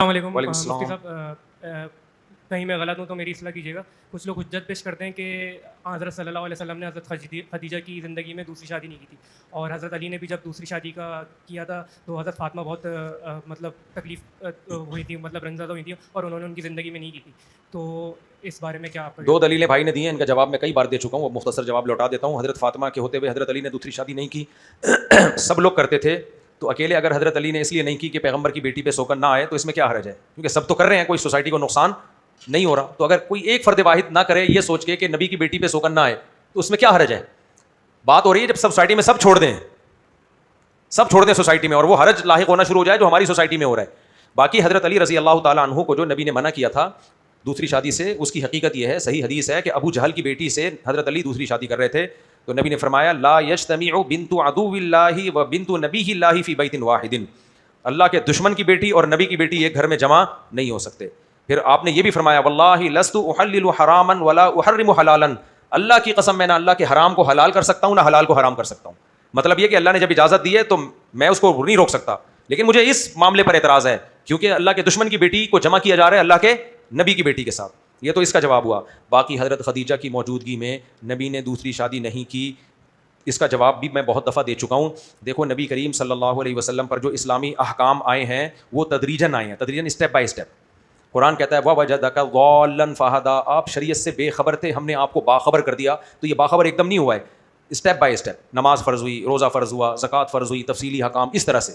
السلام علیکم وعلیکم مفتی السلام. صاحب، کہیں میں غلط ہوں تو میری اصلاح کیجیے گا. کچھ لوگ حجت پیش کرتے ہیں کہ حضرت صلی اللہ علیہ وسلم نے حضرت خدیجہ کی زندگی میں دوسری شادی نہیں کی تھی، اور حضرت علی نے بھی جب دوسری شادی کا کیا تھا تو حضرت فاطمہ بہت مطلب تکلیف ہوئی تھی، مطلب رنجیدہ ہوئی تھی، اور انہوں نے ان کی زندگی میں نہیں کی تھی. تو اس بارے میں کیا آپ دو دلیلیں بھائی نے دی ہیں، ان کا جواب میں کئی بار دے چکا ہوں، وہ مختصر جواب لوٹا دیتا ہوں. حضرت فاطمہ کے ہوتے ہوئے حضرت علی نے دوسری شادی نہیں کی. سب لوگ کرتے تھے، تو اکیلے اگر حضرت علی نے اس لیے نہیں کی کہ پیغمبر کی بیٹی پہ سوکن نہ آئے تو اس میں کیا حرج ہے؟ کیونکہ سب تو کر رہے ہیں، کوئی سوسائٹی کو نقصان نہیں ہو رہا. تو اگر کوئی ایک فرد واحد نہ کرے یہ سوچ کے کہ نبی کی بیٹی پہ سوکن نہ آئے تو اس میں کیا حرج ہے؟ بات ہو رہی ہے جب سوسائٹی میں سب چھوڑ دیں سوسائٹی میں، اور وہ حرج لاحق ہونا شروع ہو جائے جو ہماری سوسائٹی میں ہو رہا ہے. باقی حضرت علی رضی اللہ تعالیٰ عنہ کو جو نبی نے منع کیا تھا دوسری شادی سے، اس کی حقیقت یہ ہے، صحیح حدیث ہے کہ ابو جہل کی بیٹی سے حضرت علی دوسری شادی کر رہے تھے، تو نبی نے فرمایا لا یجتمع بنت عدو اللہ و بنت نبی اللہ فی بیت واحد. اللہ کے دشمن کی بیٹی اور نبی کی بیٹی ایک گھر میں جمع نہیں ہو سکتے. پھر آپ نے یہ بھی فرمایا واللہ لست احلل حراما ولا احرم حلالا. اللہ کی قسم میں نہ اللہ کے حرام کو حلال کر سکتا ہوں نہ حلال کو حرام کر سکتا ہوں. مطلب یہ کہ اللہ نے جب اجازت دی ہے تو میں اس کو نہیں روک سکتا، لیکن مجھے اس معاملے پر اعتراض ہے کیونکہ اللہ کے دشمن کی بیٹی کو جمع کیا جا رہا ہے اللہ کے نبی کی بیٹی کے ساتھ. یہ تو اس کا جواب ہوا. باقی حضرت خدیجہ کی موجودگی میں نبی نے دوسری شادی نہیں کی، اس کا جواب بھی میں بہت دفعہ دے چکا ہوں. دیکھو نبی کریم صلی اللہ علیہ وسلم پر جو اسلامی احکام آئے ہیں وہ تدریجاً آئے ہیں، تدریجاً اسٹیپ بائی اسٹیپ. قرآن کہتا ہے وَوَجَدَكَ ضَالًّا فَهَدَىٰ، آپ شریعت سے بے خبر تھے، ہم نے آپ کو باخبر کر دیا. تو یہ باخبر ایک دم نہیں ہوا ہے، اسٹیپ بائی اسٹیپ. نماز فرض ہوئی، روزہ فرض ہوا، زکوٰۃ فرض ہوئی، تفصیلی احکام اس طرح سے.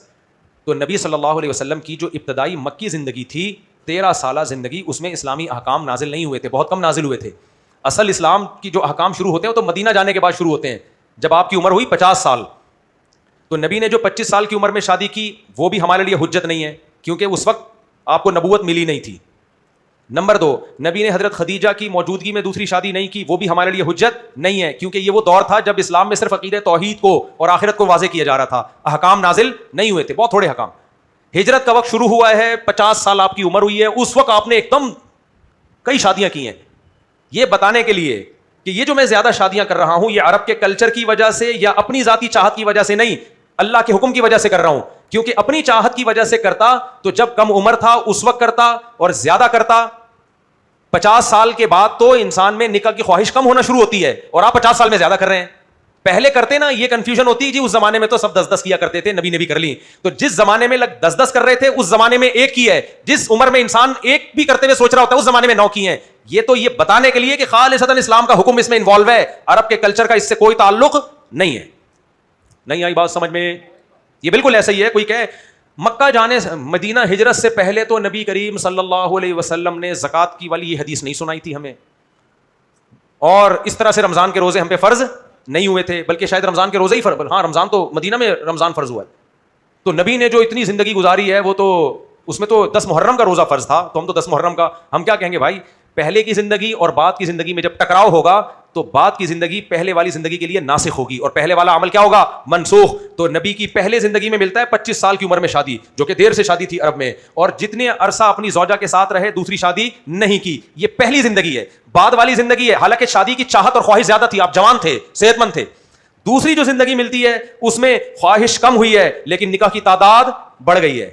تو نبی صلی اللہ علیہ وسلم کی جو ابتدائی مکی زندگی تھی 13 سالہ زندگی، اس میں اسلامی احکام نازل نہیں ہوئے تھے، بہت کم نازل ہوئے تھے. اصل اسلام کی جو احکام شروع ہوتے ہیں وہ تو مدینہ جانے کے بعد شروع ہوتے ہیں، جب آپ کی عمر ہوئی 50 سال. تو نبی نے جو 25 سال کی عمر میں شادی کی وہ بھی ہمارے لیے حجت نہیں ہے کیونکہ اس وقت آپ کو نبوت ملی نہیں تھی. نمبر 2، نبی نے حضرت خدیجہ کی موجودگی میں دوسری شادی نہیں کی، وہ بھی ہمارے لیے حجت نہیں ہے کیونکہ یہ وہ دور تھا جب اسلام میں صرف عقیدہ توحید کو اور آخرت کو واضح کیا جا رہا تھا، احکام نازل نہیں ہوئے تھے، بہت تھوڑے احکام. ہجرت کا وقت شروع ہوا ہے، 50 سال آپ کی عمر ہوئی ہے، اس وقت آپ نے ایک دم کئی شادیاں کی ہیں. یہ بتانے کے لیے کہ یہ جو میں زیادہ شادیاں کر رہا ہوں یہ عرب کے کلچر کی وجہ سے یا اپنی ذاتی چاہت کی وجہ سے نہیں، اللہ کے حکم کی وجہ سے کر رہا ہوں. کیونکہ اپنی چاہت کی وجہ سے کرتا تو جب کم عمر تھا اس وقت کرتا، اور زیادہ کرتا 50 سال کے بعد تو انسان میں نکاح کی خواہش کم ہونا شروع ہوتی ہے، اور آپ 50 سال میں زیادہ کر رہے ہیں. پہلے کرتے نا یہ کنفیوژن ہوتی جی، اس زمانے میں تو سب 10 کیا کرتے تھے، نبی نے بھی کر لی. تو جس زمانے میں 10 کر رہے تھے اس زمانے میں ایک کی ہے، جس عمر میں انسان ایک بھی کرتے ہوئے سوچ رہا ہوتا ہے اس زمانے میں 9 کی ہیں. یہ تو یہ بتانے کے لیے کہ خالصتاً اسلام کا حکم اس میں انوالو ہے، عرب کے کلچر کا اس سے کوئی تعلق نہیں ہے. نہیں آئی بات سمجھ میں؟ یہ بالکل ایسا ہی ہے. کوئی کہے مکہ جانے مدینہ ہجرت سے پہلے تو نبی کریم صلی اللہ علیہ وسلم نے زکوٰۃ کی والی یہ حدیث نہیں سنائی تھی ہمیں، اور اس طرح سے رمضان کے روزے ہم پہ فرض نہیں ہوئے تھے، بلکہ شاید رمضان کے روزے ہی فرض، ہاں رمضان تو مدینہ میں رمضان فرض ہوا ہے. تو نبی نے جو اتنی زندگی گزاری ہے وہ تو اس میں تو 10 محرم کا روزہ فرض تھا، تو ہم تو 10 محرم کا ہم کیا کہیں گے بھائی؟ پہلے کی زندگی اور بعد کی زندگی میں جب ٹکراؤ ہوگا تو بعد کی زندگی پہلے والی زندگی کے لیے ناسخ ہوگی اور پہلے والا عمل کیا ہوگا؟ منسوخ. تو نبی کی پہلے زندگی میں ملتا ہے 25 سال کی عمر میں شادی، جو کہ دیر سے شادی تھی عرب میں، اور جتنے عرصہ اپنی زوجہ کے ساتھ رہے دوسری شادی نہیں کی. یہ پہلی زندگی ہے. بعد والی زندگی ہے، حالانکہ شادی کی چاہت اور خواہش زیادہ تھی، آپ جوان تھے، صحت مند تھے. دوسری جو زندگی ملتی ہے اس میں خواہش کم ہوئی ہے لیکن نکاح کی تعداد بڑھ گئی ہے.